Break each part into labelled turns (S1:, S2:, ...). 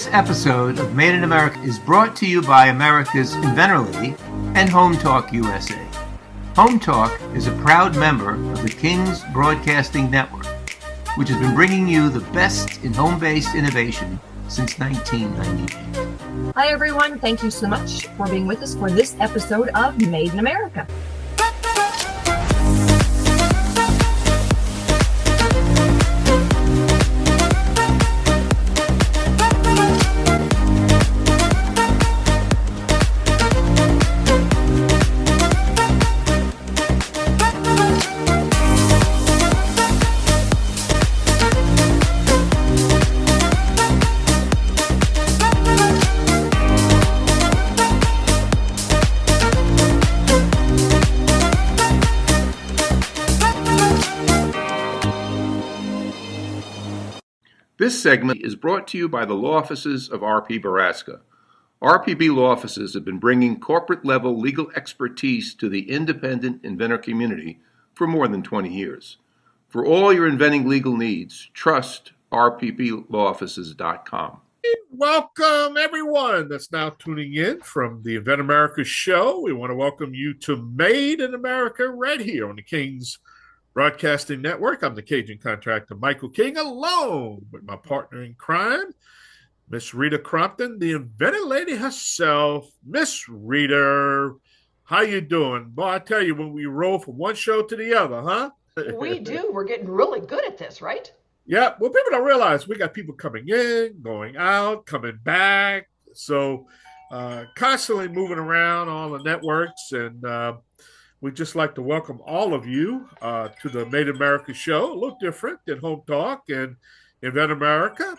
S1: This episode of Made in America is brought to you by America's Inventor Lady and Home Talk USA. Home Talk is a proud member of the King's Broadcasting Network, which has been bringing you the best in home-based innovation since 1998.
S2: Hi, everyone. Thank you so much for being with us for this episode of Made in America.
S3: This segment is brought to you by the law offices of R.P. Baraska. RPB law offices have been bringing corporate-level legal expertise to the independent inventor community for more than 20 years. For all your inventing legal needs, trust rpblawoffices.com.
S4: Welcome, everyone that's now tuning in from the Invent America show. We want to welcome you to Made in America right here on the King's Broadcasting Network. I'm the Cajun contractor, Michael King, alone with my partner in crime, Miss Rita Crompton, the inventor lady herself. Miss Rita, how you doing? Boy, I tell you, when we roll from one show to the other, huh?
S5: We do. We're getting really good at this, right?
S4: Yeah. Well, people don't realize we got people coming in, going out, coming back. So constantly moving around all the networks, and we'd just like to welcome all of you to the Made in America show. A little different than Home Talk and Invent America.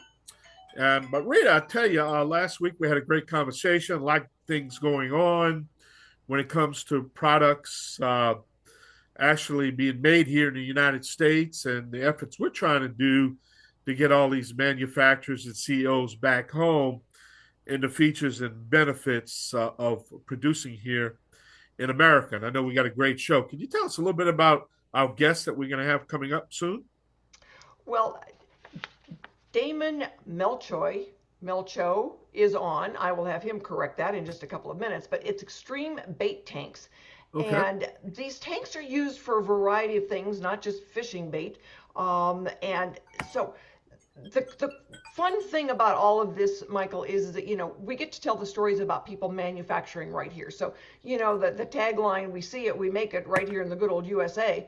S4: But Rita, I tell you, last week we had a great conversation, like things going on when it comes to products actually being made here in the United States and the efforts we're trying to do to get all these manufacturers and CEOs back home and the features and benefits of producing here in America. And I know we got a great show. Can you tell us a little bit about our guest that we're going to have coming up soon?
S5: Well, Damon Melcho is on. I will have him correct that in just a couple of minutes, but it's extreme bait tanks. Okay. And these tanks are used for a variety of things, not just fishing bait. And so the fun thing about all of this, Michael, is that, we get to tell the stories about people manufacturing right here. So, the tagline, we see it, we make it right here in the good old USA,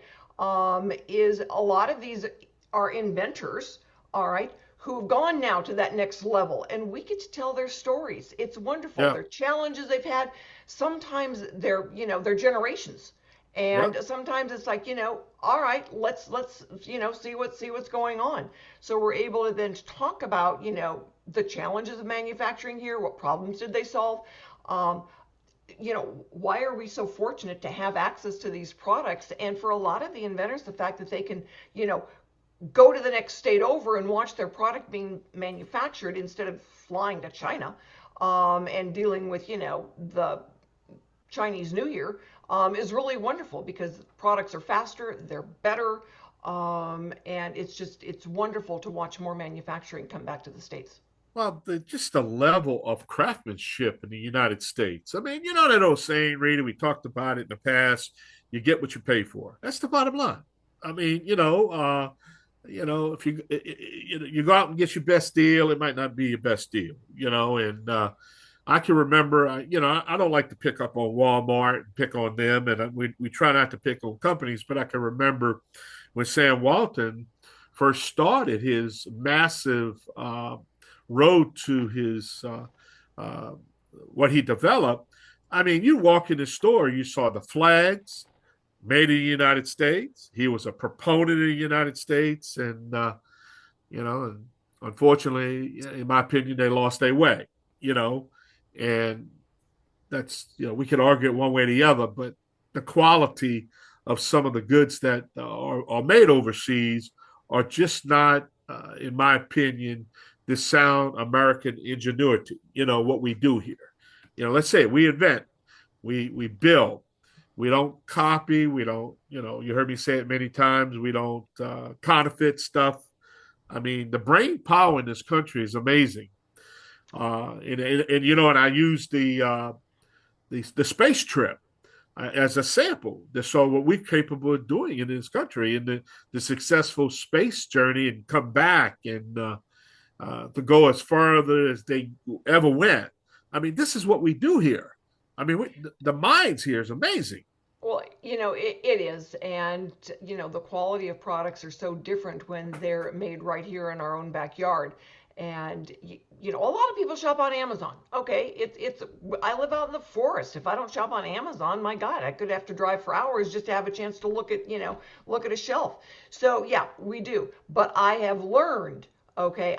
S5: is a lot of these are inventors, all right, who've gone now to that next level, and we get to tell their stories. It's wonderful. Yeah. Their challenges they've had. Sometimes they're generations. And sometimes it's like, all right, let's see what's going on. So we're able to then talk about, the challenges of manufacturing here. What problems did they solve? Why are we so fortunate to have access to these products? And for a lot of the inventors, the fact that they can, go to the next state over and watch their product being manufactured instead of flying to China and dealing with, the Chinese New Year. Is really wonderful because products are faster, they're better, and it's wonderful to watch more manufacturing come back to the States.
S4: Well, just the level of craftsmanship in the United States. I mean, that old saying, Rita, we talked about it in the past, you get what you pay for. That's the bottom line. I mean, if you go out and get your best deal, it might not be your best deal, and I can remember, I don't like to pick up on Walmart and pick on them, and we try not to pick on companies, but I can remember when Sam Walton first started his massive road to his what he developed. I mean, you walk in the store, you saw the flags made in the United States. He was a proponent of the United States, and and unfortunately, in my opinion, they lost their way. And that's, we could argue it one way or the other, but the quality of some of the goods that are made overseas are just not, in my opinion, the sound American ingenuity, what we do here. Let's say we invent, we build, we don't copy, we don't, you heard me say it many times, we don't counterfeit stuff. I mean, the brain power in this country is amazing. And I used the space trip as a sample to show what we're capable of doing in this country, and the successful space journey, and come back and to go as further as they ever went. I mean, this is what we do here. I mean, the minds here is amazing.
S5: Well, it is. And, the quality of products are so different when they're made right here in our own backyard. And, a lot of people shop on Amazon. Okay, I live out in the forest. If I don't shop on Amazon, my God, I could have to drive for hours just to have a chance to look at a shelf. So, yeah, we do. But I have learned, okay,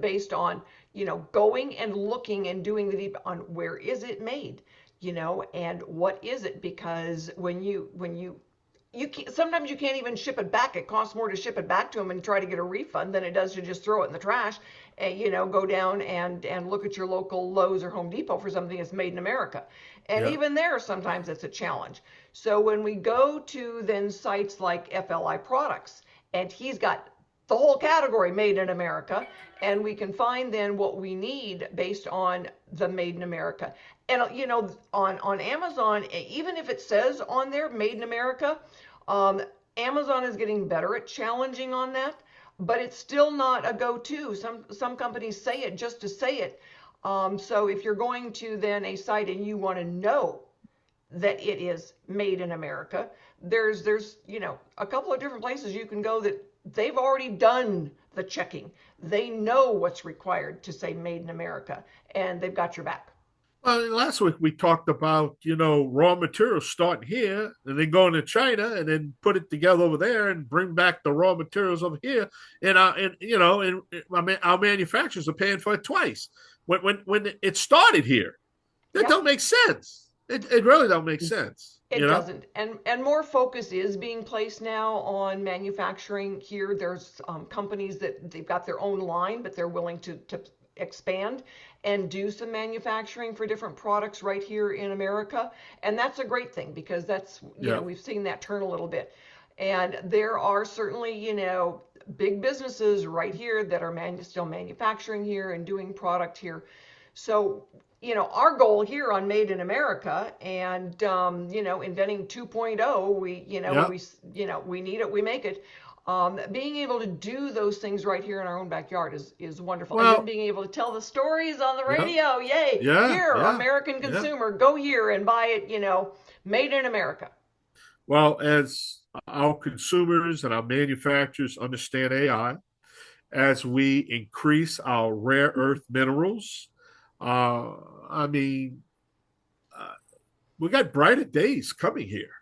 S5: based on, going and looking and doing the deep on where is it made, and what is it? Because when you sometimes you can't even ship it back. It costs more to ship it back to them and try to get a refund than it does to just throw it in the trash and, go down and look at your local Lowe's or Home Depot for something that's made in America. And even there, sometimes it's a challenge. So when we go to then sites like FLI Products, and he's got the whole category made in America, and we can find then what we need based on the made in America. And on Amazon, even if it says on there made in America, Amazon is getting better at challenging on that, but it's still not a go-to. Some companies say it just to say it. So if you're going to then a site and you want to know that it is made in America, there's a couple of different places you can go that they've already done the checking. They know what's required to say made in America, and they've got your back.
S4: Well, last week we talked about, raw materials starting here and then going to China and then put it together over there and bring back the raw materials over here. And our manufacturers are paying for it twice. When it started here, that don't make sense. It really don't make sense.
S5: It doesn't. And more focus is being placed now on manufacturing here. There's companies that they've got their own line, but they're willing to expand and do some manufacturing for different products right here in America. And that's a great thing, because that's, we've seen that turn a little bit. And there are certainly, big businesses right here that are still manufacturing here and doing product here. So, our goal here on Made in America and, inventing 2.0, we need it, we make it. Being able to do those things right here in our own backyard is wonderful. And then being able to tell the stories on the radio, yay, here, American consumer, go here and buy it, made in America.
S4: Well, as our consumers and our manufacturers understand AI, as we increase our rare earth minerals, we got brighter days coming here.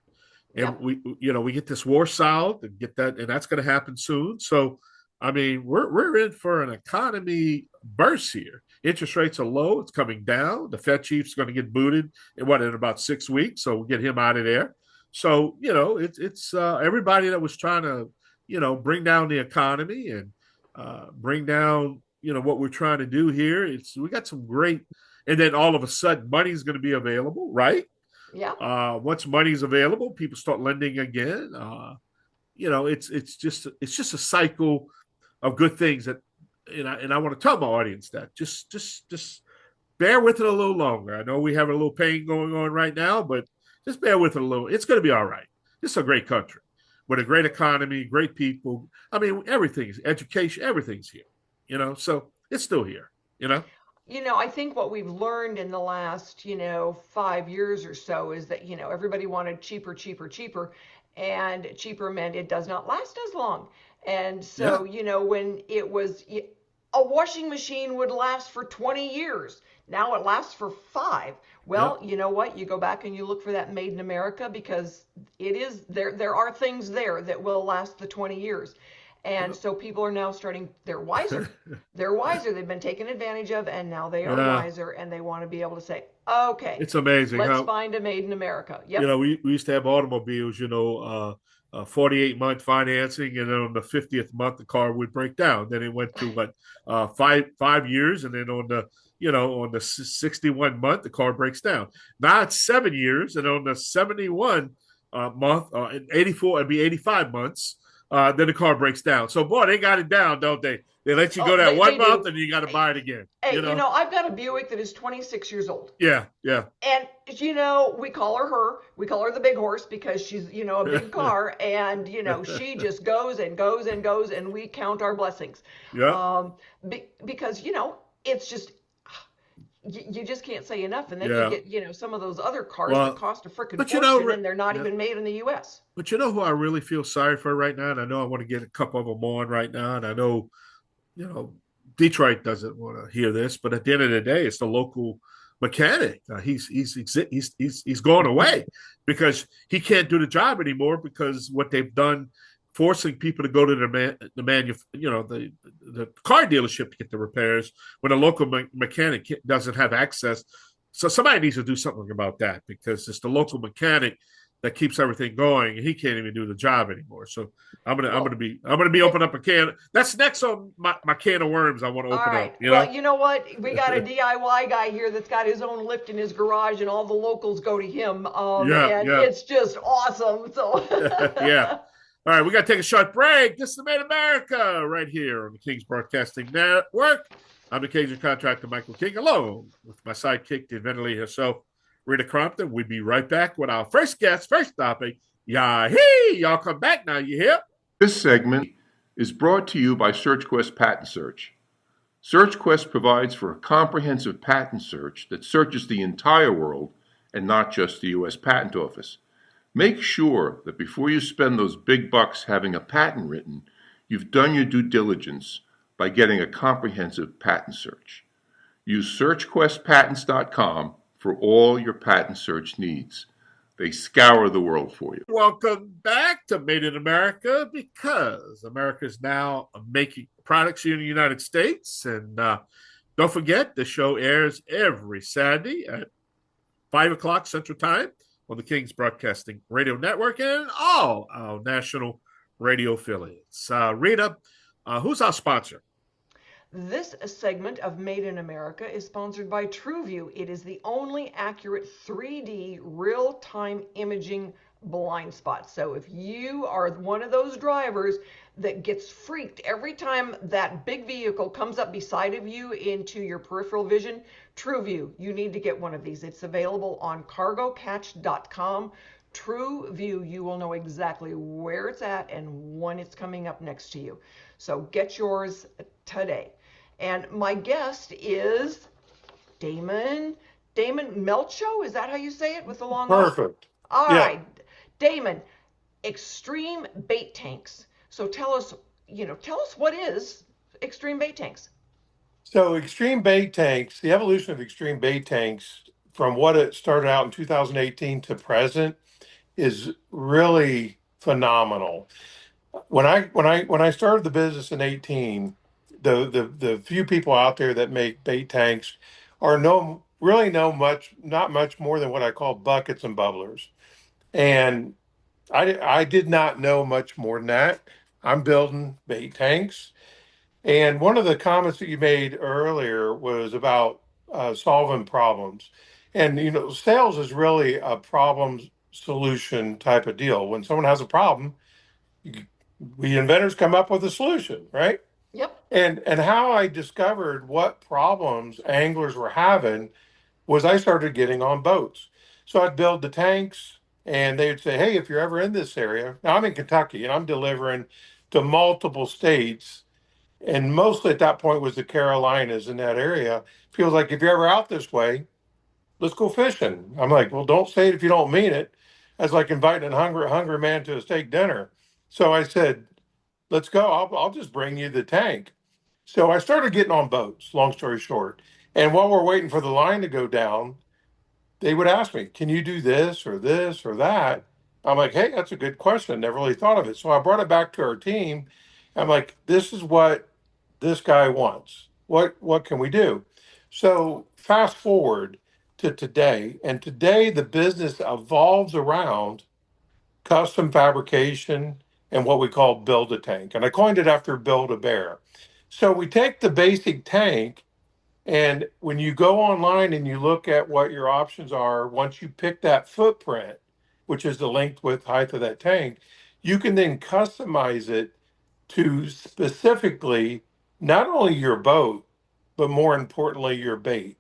S4: And we get this war solved and get that, and that's going to happen soon. So, we're in for an economy burst here. Interest rates are low; it's coming down. The Fed chief's going to get booted in about 6 weeks, so we'll get him out of there. So, it's everybody that was trying to, bring down the economy and bring down, what we're trying to do here. We got some great, and then all of a sudden, money's going to be available, right?
S5: Yeah.
S4: Once money's available, people start lending again. It's just a cycle of good things that, and I want to tell my audience that just bear with it a little longer. I know we have a little pain going on right now, but just bear with it a little. It's going to be all right. This is a great country with a great economy, great people. Everything's education, everything's here. So it's still here.
S5: I think what we've learned in the last, 5 years or so is that, everybody wanted cheaper, cheaper, cheaper, and cheaper meant it does not last as long. And so, when it was a washing machine would last for 20 years, now it lasts for 5. Well, you know what? You go back and you look for that made in America, because it is there are things there that will last the 20 years. And so people are now they're wiser. They're wiser. They've been taken advantage of, and now they are wiser, and they want to be able to say, okay,
S4: it's amazing.
S5: Let's find a made in America. Yep.
S4: We used to have automobiles, 48-month financing, and then on the 50th month, the car would break down. Then it went to 5 years, and then on the 61 month, the car breaks down. Now it's 7 years, and on the 71 month, 84, it'd be 85 months. then the car breaks down. So, boy, they got it down, don't they? They let you go that one month, and you got to buy it again.
S5: Hey, I've got a Buick that is 26 years old.
S4: Yeah.
S5: And, we call her the big horse because she's, a big car. And, she just goes and goes and goes, and we count our blessings.
S4: Yeah.
S5: Because, it's just, you just can't say enough. And then you get, some of those other cars that cost a freaking fortune, and they're not even made in the U.S.
S4: But you know who I really feel sorry for right now? And I know I want to get a couple of them on right now. And I know, Detroit doesn't want to hear this, but at the end of the day, it's the local mechanic. He's going away because he can't do the job anymore because what they've done, forcing people to go to the car dealership to get the repairs when a local mechanic doesn't have access. So somebody needs to do something about that because it's the local mechanic that keeps everything going, and he can't even do the job anymore. So I'm gonna be opening up a can. That's next on my can of worms. I want to open up.
S5: Well, you know what? We got a DIY guy here that's got his own lift in his garage, and all the locals go to him. It's just awesome. So
S4: yeah. All right, we got to take a short break. This is Made America right here on the King's Broadcasting Network. I'm the Cajun contractor, Michael King, along with my sidekick, the inventor herself, Rita Crompton. We'll be right back with our first guest, first topic. Yahee! Y'all come back now, you hear?
S3: This segment is brought to you by SearchQuest Patent Search. SearchQuest provides for a comprehensive patent search that searches the entire world and not just the U.S. Patent Office. Make sure that before you spend those big bucks having a patent written, you've done your due diligence by getting a comprehensive patent search. Use SearchQuestPatents.com for all your patent search needs. They scour the world for you.
S4: Welcome back to Made in America, because America is now making products here in the United States. And don't forget, the show airs every Saturday at 5 o'clock Central Time on the King's Broadcasting Radio Network and all our national radio affiliates. Rita, who's our sponsor?
S5: This segment of Made in America is sponsored by TrueView. It is the only accurate 3D real-time imaging blind spot. So if you are one of those drivers that gets freaked every time that big vehicle comes up beside of you into your peripheral vision, TrueView, you need to get one of these. It's available on cargocatch.com. TrueView, you will know exactly where it's at and when it's coming up next to you. So get yours today. And my guest is Damon Melcho. Is that how you say it with the long
S6: Perfect.
S5: name? All right. Damon, extreme bait tanks. So tell us what is extreme bait tanks?
S6: So extreme bait tanks, the evolution of extreme bait tanks from what it started out in 2018 to present is really phenomenal. When I started the business in 18, the few people out there that make bait tanks are not much more than what I call buckets and bubblers. And I did not know much more than that. I'm building bait tanks. And one of the comments that you made earlier was about solving problems. And, sales is really a problem solution type of deal. When someone has a problem, we inventors come up with a solution, right?
S5: Yep.
S6: And how I discovered what problems anglers were having was I started getting on boats. So I'd build the tanks, and they would say, hey, if you're ever in this area, now I'm in Kentucky and I'm delivering to multiple states, and mostly at that point was the Carolinas in that area. Feels like if you're ever out this way, let's go fishing. I'm like, well, don't say it if you don't mean it. That's like inviting a hungry man to a steak dinner. So I said, let's go. I'll just bring you the tank. So I started getting on boats, long story short. And while we're waiting for the line to go down, they would ask me, can you do this or that? I'm like, hey, that's a good question. Never really thought of it. So I brought it back to our team. I'm like, this is what this guy wants. What can we do? So fast forward to today, and today the business evolves around custom fabrication and what we call build a tank. And I coined it after Build a Bear. So we take the basic tank, and when you go online and you look at what your options are, once you pick that footprint, which is the length, width, height of that tank, you can then customize it to specifically not only your boat, but more importantly, your bait.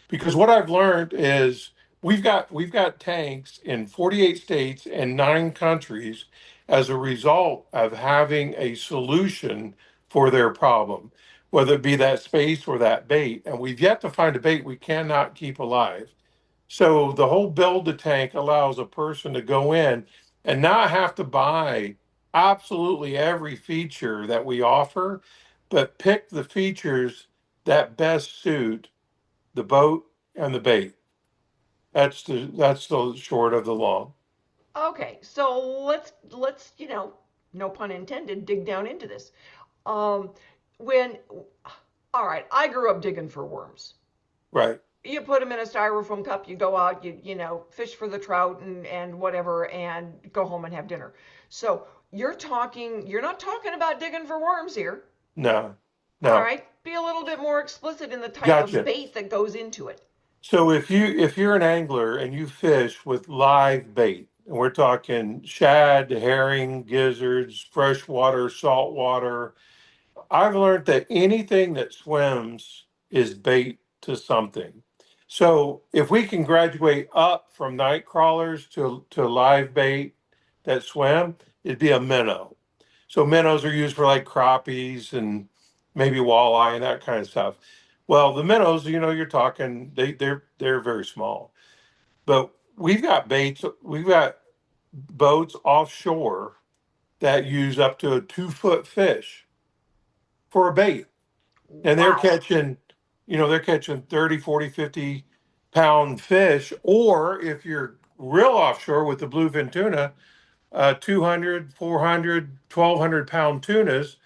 S6: Because what I've learned is we've got tanks in 48 states and 9 countries as a result of having a solution for their problem, whether it be that space or that bait. And we've yet to find a bait we cannot keep alive. So the whole build a tank allows a person to go in and not have to buy absolutely every feature that we offer, but pick the features that best suit the boat and the bait. That's the short of the long.
S5: Okay, so let's no pun intended, dig down into this. Um, when All right, I grew up digging for worms.
S6: Right.
S5: You put them in a styrofoam cup, you go out, fish for the trout and whatever, and go home and have dinner. So you're not talking about digging for worms here.
S6: No.
S5: All
S6: No.
S5: right, be a little bit more explicit in the type of
S6: Gotcha.
S5: bait that goes into it.
S6: So if you're an angler and you fish with live bait, and we're talking shad, herring, gizzards, freshwater, saltwater, I've learned that anything that swims is bait to something. So if we can graduate up from night crawlers to live bait that swim, it'd be a minnow. So minnows are used for like crappies and maybe walleye and that kind of stuff. Well, the minnows, you're talking they're very small. But we've got boats offshore that use up to a 2 foot fish for a bait. And
S5: Wow.
S6: they're catching 30, 40, 50 pound fish. Or if you're real offshore with the bluefin tuna, 200, 400, 1,200 pound tunas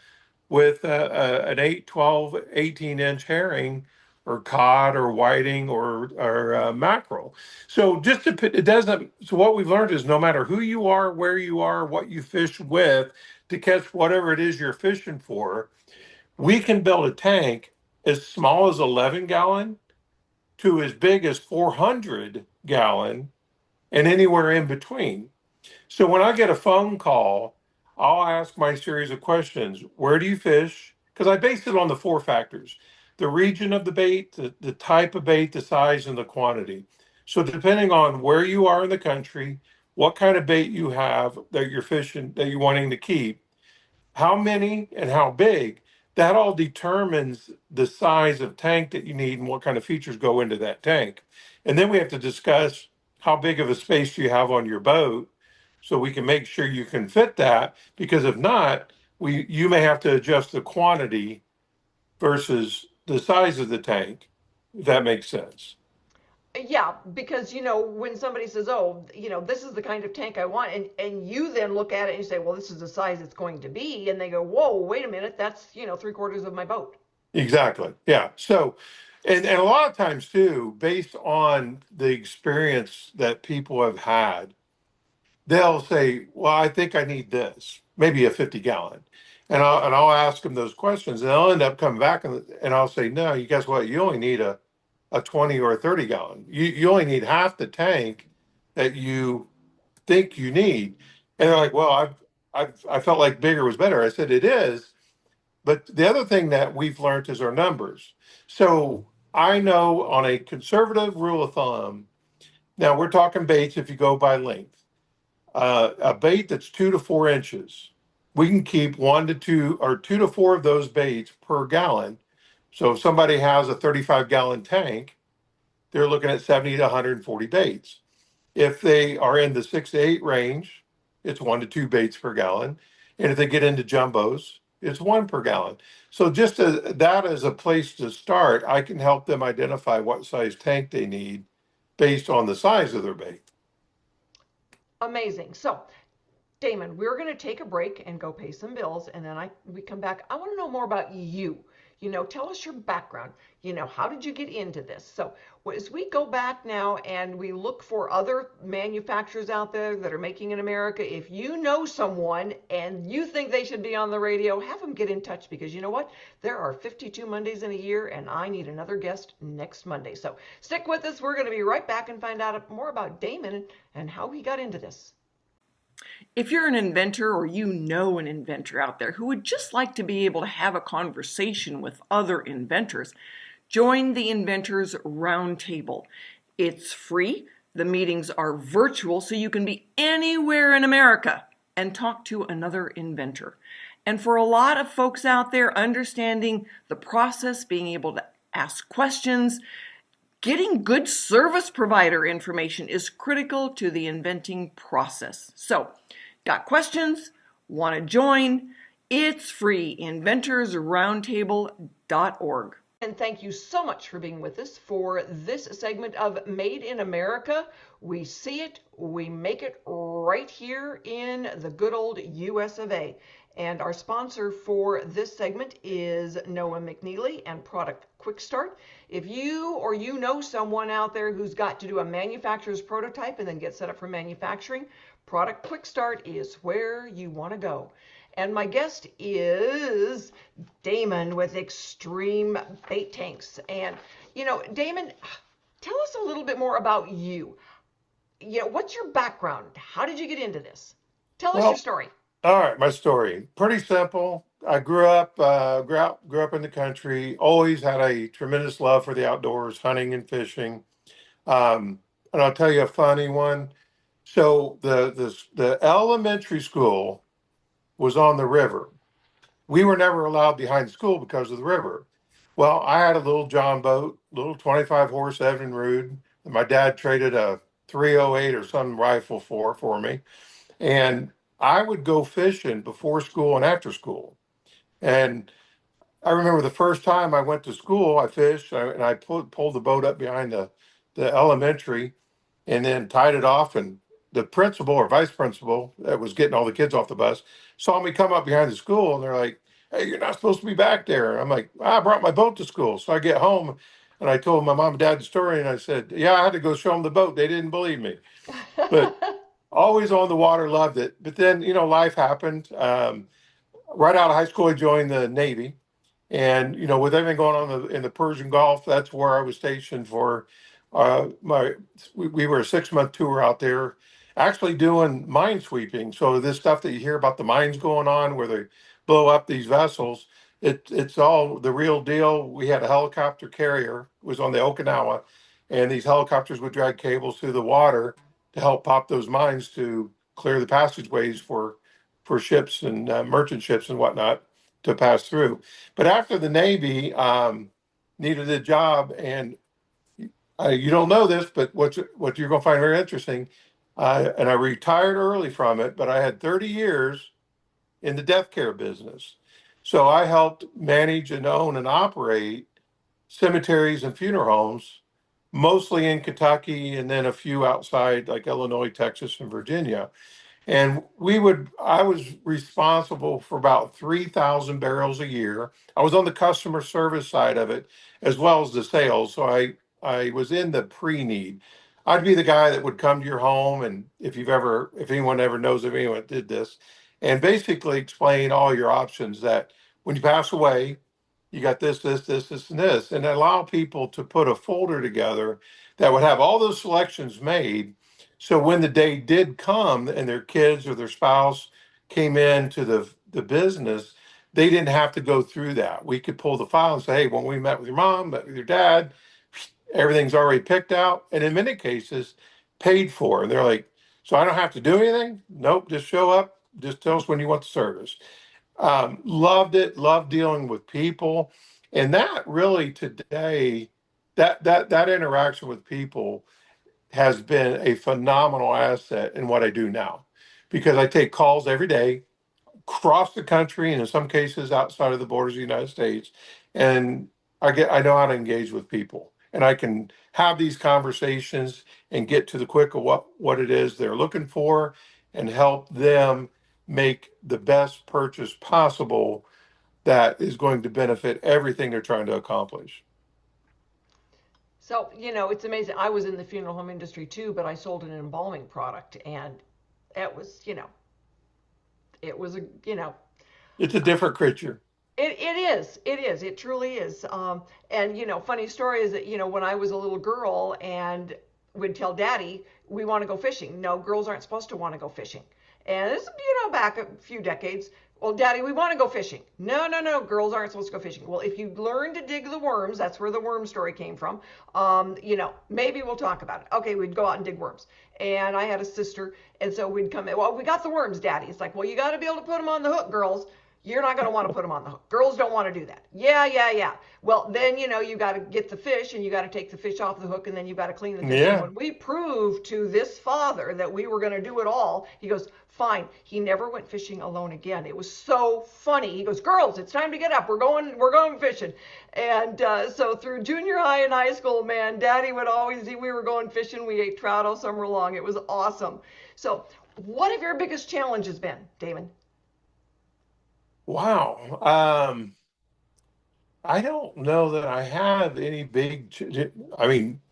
S6: with an 8, 12, 18-inch herring or cod or whiting or mackerel. So so what we've learned is no matter who you are, where you are, what you fish with to catch whatever it is you're fishing for, we can build a tank as small as 11 gallon to as big as 400 gallon and anywhere in between. So when I get a phone call, I'll ask my series of questions. Where do you fish? Because I base it on the 4 factors: the region of the bait, the type of bait, the size, and the quantity. So depending on where you are in the country, what kind of bait you have that you're fishing, that you're wanting to keep, how many and how big, that all determines the size of tank that you need and what kind of features go into that tank. And then we have to discuss how big of a space you have on your boat so we can make sure you can fit that, because if not, you may have to adjust the quantity versus the size of the tank, if that makes sense.
S5: Yeah, because when somebody says, "Oh, this is the kind of tank I want," and you then look at it and you say, "Well, this is the size it's going to be," and they go, "Whoa, wait a minute, that's 3/4 of my boat."
S6: Exactly. Yeah. So, and a lot of times too, based on the experience that people have had, they'll say, "Well, I think I need this, maybe a 50 gallon," and I'll ask them those questions, and they'll end up coming back and I'll say, "No, you guess what? You only need a 20 or a 30 gallon. You only need half the tank that you think you need." And they're like, "Well, I felt like bigger was better." I said, "It is." But the other thing that we've learned is our numbers. So I know on a conservative rule of thumb, now we're talking baits if you go by length. A bait that's 2 to 4 inches, we can keep 1 to 2 or 2 to 4 of those baits per gallon. So if somebody has a 35-gallon tank, they're looking at 70 to 140 baits. If they are in the 6 to 8 range, it's 1 to 2 baits per gallon. And if they get into jumbos, it's one per gallon. So just that as a place to start, I can help them identify what size tank they need based on the size of their bait.
S5: Amazing. So, Damon, we're going to take a break and go pay some bills, and then we come back. I want to know more about you. Tell us your background. How did you get into this? So, as we go back now and we look for other manufacturers out there that are making in America, if you know someone and you think they should be on the radio, have them get in touch, because you know what? There are 52 Mondays in a year, and I need another guest next Monday. So, stick with us. We're going to be right back and find out more about Damon and how he got into this.
S7: If you're an inventor or you know an inventor out there who would just like to be able to have a conversation with other inventors, join the Inventors Roundtable. It's free. The meetings are virtual, so you can be anywhere in America and talk to another inventor. And for a lot of folks out there, understanding the process, being able to ask questions, getting good service provider information is critical to the inventing process. So, got questions? Want to join? It's free. inventorsroundtable.org.
S5: And thank you so much for being with us for this segment of Made in America. We see it, we make it right here in the good old US of A. And our sponsor for this segment is Noah McNeely and Product Quick Start. If you or you know someone out there who's got to do a manufacturer's prototype and then get set up for manufacturing, Product Quick Start is where you want to go. And my guest is Damon with Extreme Bait Tanks. And, Damon, tell us a little bit more about you. What's your background? How did you get into this? Tell us your story.
S6: All right, my story. Pretty simple. I grew up in the country, always had a tremendous love for the outdoors, hunting and fishing. And I'll tell you a funny one. So the elementary school was on the river. We were never allowed behind school because of the river. Well, I had a little John boat, little 25 horse Evinrude, that my dad traded a 308 or some rifle for me. And I would go fishing before school and after school. And I remember the first time I went to school, I fished and I pulled the boat up behind the elementary and then tied it off. And the principal or vice principal that was getting all the kids off the bus saw me come up behind the school and they're like, "Hey, you're not supposed to be back there." And I'm like, "I brought my boat to school." So I get home and I told my mom and dad the story and I said, "Yeah, I had to go show them the boat." They didn't believe me. But always on the water, loved it. But then, life happened. Right out of high school, I joined the Navy. And, with everything going on in the Persian Gulf, that's where I was stationed for we were a 6-month tour out there, actually doing mine sweeping. So this stuff that you hear about the mines going on where they blow up these vessels, it's all the real deal. We had a helicopter carrier, it was on the Okinawa, and these helicopters would drag cables through the water to help pop those mines to clear the passageways for ships and merchant ships and whatnot to pass through. But after the Navy needed a job, and you don't know this, but what you're going to find very interesting, and I retired early from it, but I had 30 years in the death care business. So I helped manage and own and operate cemeteries and funeral homes, mostly in Kentucky and then a few outside like Illinois, Texas, and Virginia. And I was responsible for about 3,000 barrels a year. I was on the customer service side of it as well as the sales. So I was in the pre-need. I'd be the guy that would come to your home, and if anyone ever knows of anyone that did this, and basically explain all your options that when you pass away, you got this, and this, and allow people to put a folder together that would have all those selections made. So when the day did come and their kids or their spouse came into the business, they didn't have to go through that. We could pull the file and say, "Hey, when we met with your mom, met with your dad, everything's already picked out," and in many cases paid for. And they're like, "So I don't have to do anything?" Nope, just show up, just tell us when you want the service. Loved it, loved dealing with people. And that really today, that interaction with people has been a phenomenal asset in what I do now, because I take calls every day across the country and in some cases outside of the borders of the United States. And I know how to engage with people, and I can have these conversations and get to the quick of what it is they're looking for and help them make the best purchase possible that is going to benefit everything they're trying to accomplish.
S5: So, it's amazing. I was in the funeral home industry too, but I sold an embalming product, and it was,
S6: It's a different creature.
S5: It is. It truly is. And, funny story is that, when I was a little girl and would tell Daddy, we want to go fishing. No, girls aren't supposed to want to go fishing. And this, back a few decades. Well, Daddy, we want to go fishing. No, no, no, girls aren't supposed to go fishing. Well, if you learn to dig the worms, that's where the worm story came from. Maybe we'll talk about it. Okay, we'd go out and dig worms. And I had a sister, and so we'd come in. Well, we got the worms, Daddy. It's like, well, you got to be able to put them on the hook, girls. You're not going to want to put them on the hook. Girls don't want to do that. Yeah, yeah, yeah. Well, then, you got to get the fish and you got to take the fish off the hook and then you got to clean the fish.
S6: Yeah.
S5: And when we proved to this father that we were going to do it all, he goes, fine. He never went fishing alone again. It was so funny. He goes, girls, it's time to get up. We're going fishing. And so through junior high and high school, man, Daddy would always, we were going fishing. We ate trout all summer long. It was awesome. So what have your biggest challenges been, Damon?
S6: Wow. I don't know that I have any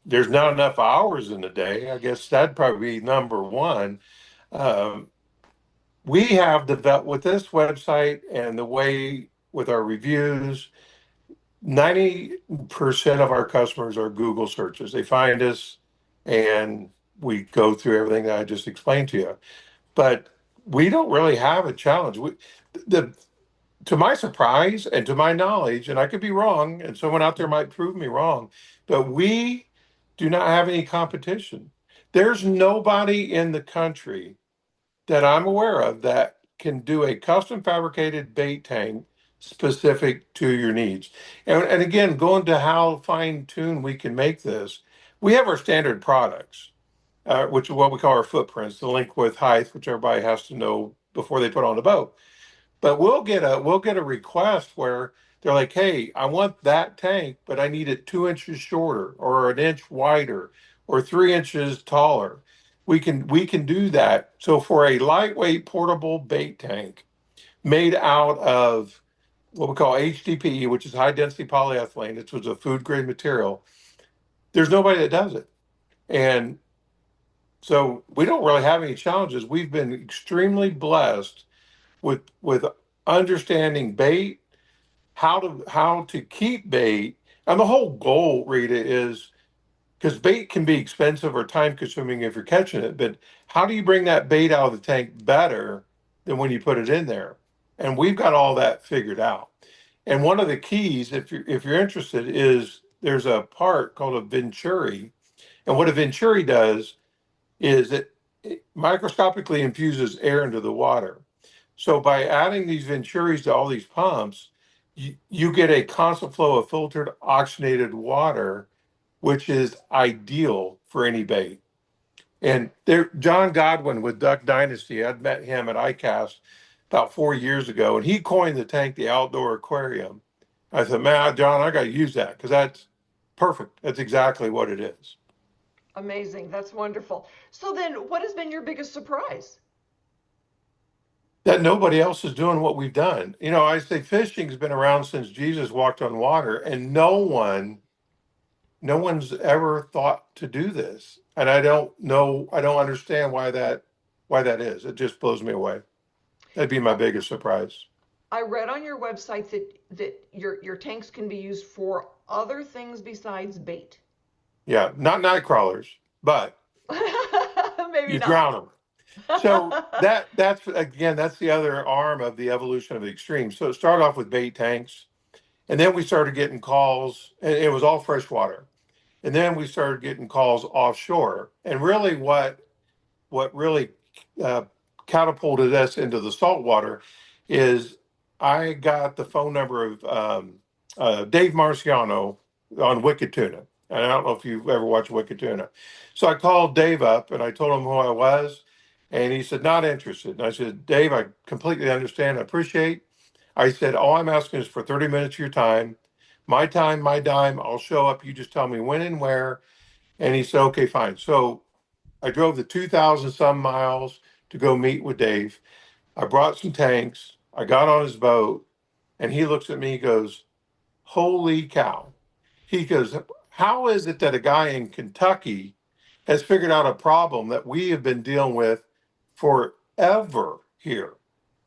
S6: there's not enough hours in the day. I guess that'd probably be number one. We have developed with this website and the way with our reviews, 90% of our customers are Google searches. They find us and we go through everything that I just explained to you. But we don't really have a challenge. To my surprise and to my knowledge, and I could be wrong, and someone out there might prove me wrong, but we do not have any competition. There's nobody in the country that I'm aware of that can do a custom fabricated bait tank specific to your needs. And again, going to how fine-tuned we can make this, we have our standard products, which is what we call our footprints, the length, width, height, which everybody has to know before they put on the boat. But we'll get a request where they're like, hey, I want that tank, but I need it 2 inches shorter or an inch wider or 3 inches taller. We can do that. So for a lightweight portable bait tank made out of what we call HDPE, which is high density polyethylene, it was a food grade material, there's nobody that does it. And so we don't really have any challenges. We've been extremely blessed with understanding bait, how to keep bait. And the whole goal, Rita, is because bait can be expensive or time consuming if you're catching it, but how do you bring that bait out of the tank better than when you put it in there? And we've got all that figured out. And one of the keys, if you're interested, is there's a part called a venturi. And what a venturi does is it microscopically infuses air into the water. So by adding these venturis to all these pumps, you get a constant flow of filtered oxygenated water, which is ideal for any bait. And there, John Godwin with Duck Dynasty, I'd met him at ICAST about 4 years ago, and he coined the tank the outdoor aquarium. I said, man, John, I got to use that because that's perfect. That's exactly what it is.
S5: Amazing. That's wonderful. So then what has been your biggest surprise?
S6: That nobody else is doing what we've done. I say fishing's been around since Jesus walked on water, and no one's ever thought to do this. And I don't understand why that is. It just blows me away. That'd be my biggest surprise.
S5: I read on your website that your tanks can be used for other things besides bait.
S6: Yeah, not night crawlers, but
S5: Maybe
S6: you
S5: not.
S6: drown them. So that's the other arm of the evolution of the extreme. So it started off with bait tanks, and then we started getting calls, and it was all freshwater. And then we started getting calls offshore. And really what really catapulted us into the saltwater is I got the phone number of Dave Marciano on Wicked Tuna. And I don't know if you've ever watched Wicked Tuna. So I called Dave up and I told him who I was. And he said, not interested. And I said, Dave, I completely understand. I appreciate. I said, all I'm asking is for 30 minutes of your time. My time, my dime. I'll show up. You just tell me when and where. And he said, okay, fine. So I drove the 2,000 some miles to go meet with Dave. I brought some tanks. I got on his boat. And he looks at me, he goes, holy cow. He goes, how is it that a guy in Kentucky has figured out a problem that we have been dealing with forever here?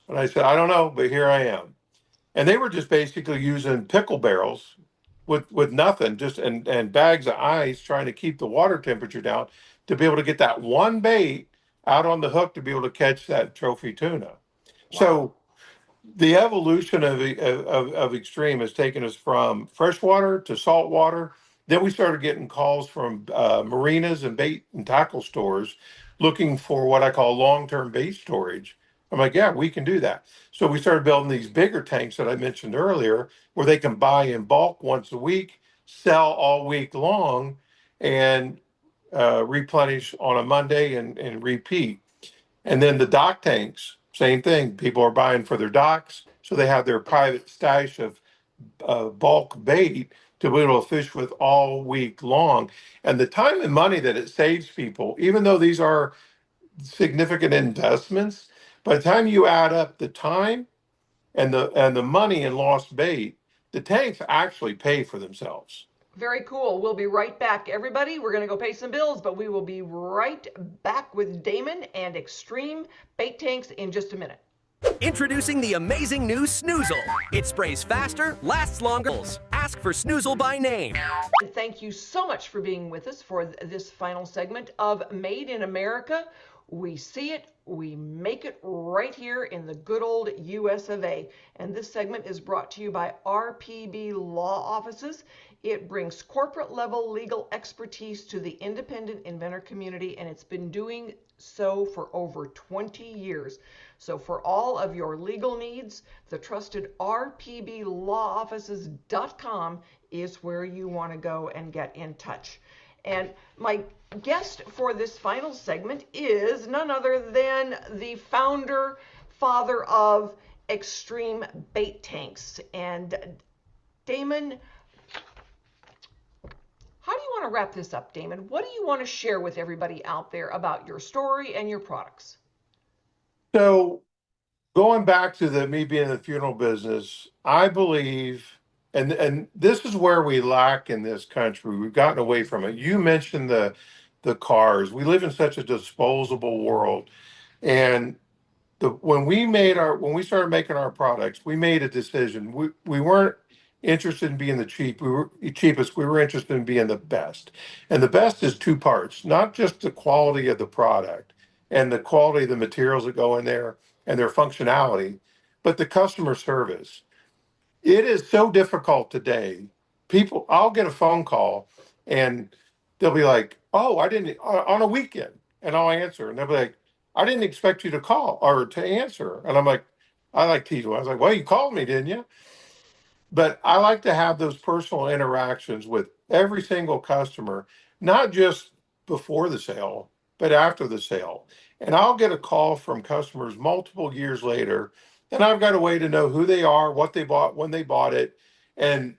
S6: And I said, I don't know, but here I am. And they were just basically using pickle barrels with nothing, just and bags of ice trying to keep the water temperature down. to be able to get that one bait out on the hook to be able to catch that trophy tuna. Wow. So the evolution of Extreme has taken us from freshwater to saltwater. Then we started getting calls from marinas and bait and tackle stores looking for what I call long-term bait storage. I'm like, yeah, we can do that. So we started building these bigger tanks that I mentioned earlier, where they can buy in bulk once a week, sell all week long, and replenish on a Monday and repeat. And then the dock tanks, same thing. People are buying for their docks, so they have their private stash of bulk bait to be able to fish with all week long. And the time and money that it saves people, even though these are significant investments, by the time you add up the time and the money in lost bait, the tanks actually pay for themselves.
S5: Very cool. We'll be right back, everybody. We're going to go pay some bills, but we will be right back with Damon and Extreme Bait Tanks in just a minute.
S8: Introducing the amazing new Snoozle. It sprays faster, lasts longer. Ask for Snoozle by name.
S5: And thank you so much for being with us for this final segment of Made in America. We see it, we make it right here in the good old US of A. And this segment is brought to you by RPB Law Offices. It brings corporate level legal expertise to the independent inventor community, and it's been doing so for over 20 years. So for all of your legal needs, the trusted rpblawoffices.com is where you want to go and get in touch. And my guest for this final segment is none other than the founder, father of Extreme Bait Tanks. And Damon, how do you want to wrap this up, Damon? What do you want to share with everybody out there about your story and your products?
S6: So going back to me being in the funeral business, I believe, and this is where we lack in this country. We've gotten away from it. You mentioned the cars. We live in such a disposable world. And when we started making our products, we made a decision. We weren't interested in being the cheapest. We were interested in being the best. And the best is two parts, not just the quality of the product and the quality of the materials that go in there and their functionality, but the customer service. It is so difficult today. I'll get a phone call and they'll be like, oh, I didn't, on a weekend, and I'll answer. And they'll be like, I didn't expect you to call or to answer. And I'm like, I like teasing. I was like, well, you called me, didn't you? But I like to have those personal interactions with every single customer, not just before the sale, but after the sale. And I'll get a call from customers multiple years later, and I've got a way to know who they are, what they bought, when they bought it. And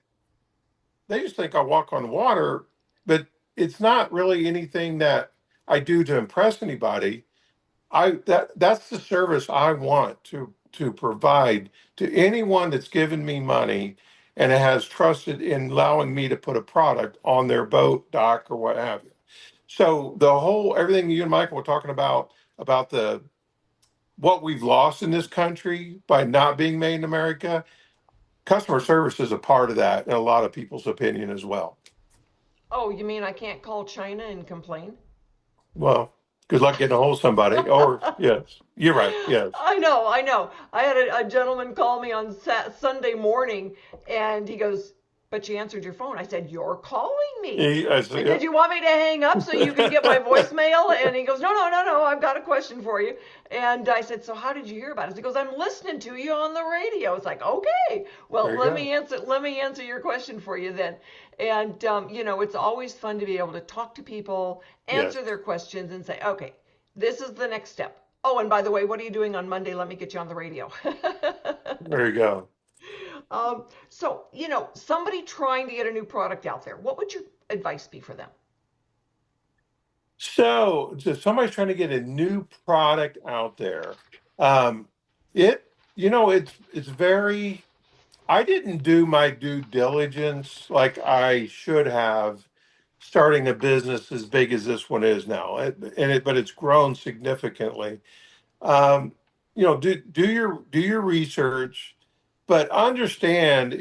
S6: they just think I walk on water, but it's not really anything that I do to impress anybody. That's the service I want to provide to anyone that's given me money and has trusted in allowing me to put a product on their boat, dock, or what have you. So everything you and Michael were talking about what we've lost in this country by not being made in America, customer service is a part of that in a lot of people's opinion as well.
S5: Oh, you mean I can't call China and complain?
S6: Well, good luck getting a hold of somebody. Or, yes, you're right, yes.
S5: I know. I had a gentleman call me on Sunday morning, and he goes, but you answered your phone. I said, you're calling me. Did you want me to hang up so you can get my voicemail? And he goes, no, I've got a question for you. And I said, so how did you hear about it? He goes, I'm listening to you on the radio. It's like, okay, well, let me answer your question for you then. And, it's always fun to be able to talk to people, answer their questions, and say, okay, this is the next step. Oh, and by the way, what are you doing on Monday? Let me get you on the radio.
S6: There you go.
S5: So, somebody trying to get a new product out there, what would your advice be for them?
S6: So somebody's trying to get a new product out there. It's very, I didn't do my due diligence like I should have starting a business as big as this one is now. But it's grown significantly. Do your research. But understand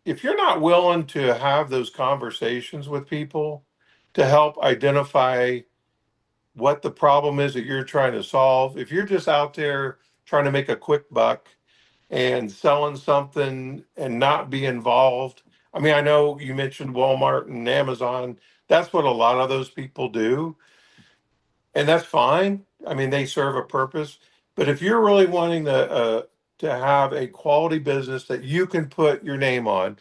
S6: if you're not willing to have those conversations with people to help identify what the problem is that you're trying to solve. If you're just out there trying to make a quick buck and selling something and not be involved, I mean, I know you mentioned Walmart and Amazon. That's what a lot of those people do. And that's fine. I mean, they serve a purpose. But if you're really wanting to have a quality business that you can put your name on,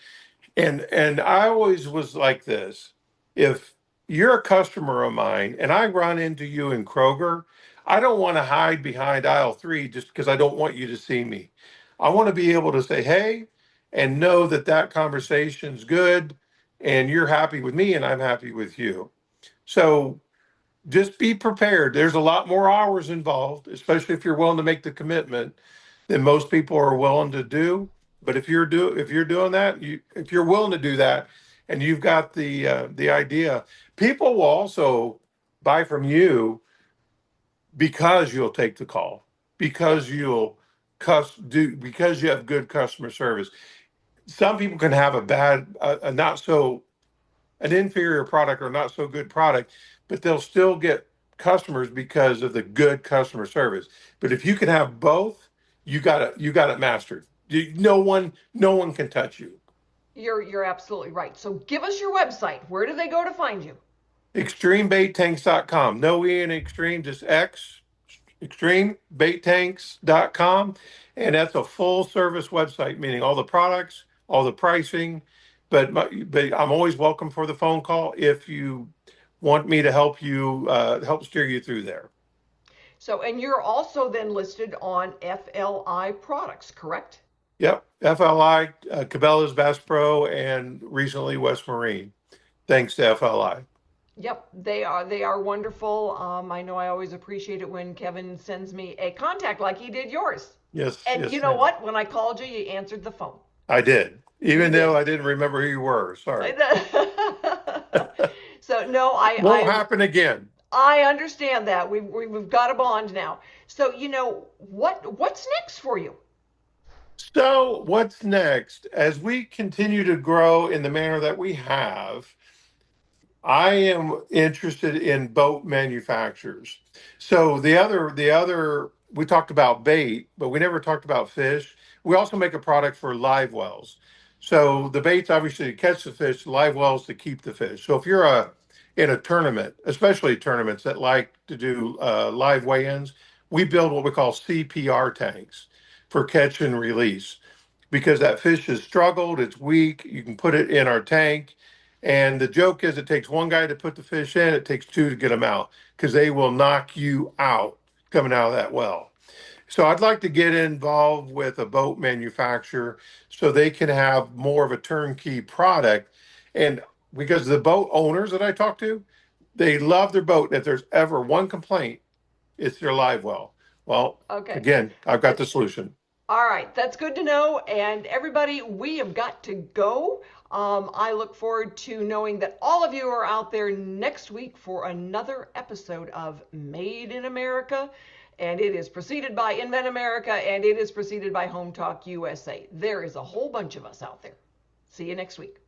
S6: and I always was like this. If you're a customer of mine and I run into you in Kroger, I don't want to hide behind aisle 3 just because I don't want you to see me. I want to be able to say, hey, and know that that conversation's good and you're happy with me and I'm happy with you. So just be prepared. There's a lot more hours involved, especially if you're willing to make the commitment than most people are willing to do. But if you're doing that, if you're willing to do that, and you've got the idea, people will also buy from you because you'll take the call, because because you have good customer service. Some people can have a not so an inferior product or not so good product, but they'll still get customers because of the good customer service. But if you can have both, you got it mastered. No one can touch you.
S5: You're absolutely right. So give us your website. Where do they go to find you?
S6: ExtremeBaitTanks.com. No E in extreme, just X. ExtremeBaitTanks.com. And that's a full service website, meaning all the products, all the pricing. But I'm always welcome for the phone call if you want me to help steer you through there.
S5: So, and you're also then listed on FLI products, correct?
S6: Yep. FLI, Cabela's, Bass Pro, and recently West Marine. Thanks to FLI.
S5: Yep, they are wonderful. I know I always appreciate it when Kevin sends me a contact like he did yours.
S6: Yes.
S5: And
S6: yes,
S5: you know
S6: ma'am.
S5: what? When I called you, you answered the phone.
S6: I did, even though I didn't remember who you were. Sorry.
S5: So no,
S6: Won't happen again.
S5: I understand that. We've got a bond now. So what's next for you?
S6: So what's next? As we continue to grow in the manner that we have, I am interested in boat manufacturers. So the other we talked about bait, but we never talked about fish. We also make a product for live wells. So the bait's obviously to catch the fish, live wells to keep the fish. So if you're in a tournament, especially tournaments that like to do live weigh-ins, we build what we call CPR tanks for catch and release because that fish has struggled, it's weak. You can put it in our tank. And the joke is it takes one guy to put the fish in, it takes two to get them out because they will knock you out coming out of that well. So I'd like to get involved with a boat manufacturer so they can have more of a turnkey product. And because the boat owners that I talk to, they love their boat. If there's ever one complaint, it's their live well. Well,
S5: Okay.
S6: Again, I've got the solution.
S5: All right, that's good to know. And everybody, we have got to go. I look forward to knowing that all of you are out there next week for another episode of Made in America. And it is preceded by Invent America, and it is preceded by Home Talk USA. There is a whole bunch of us out there. See you next week.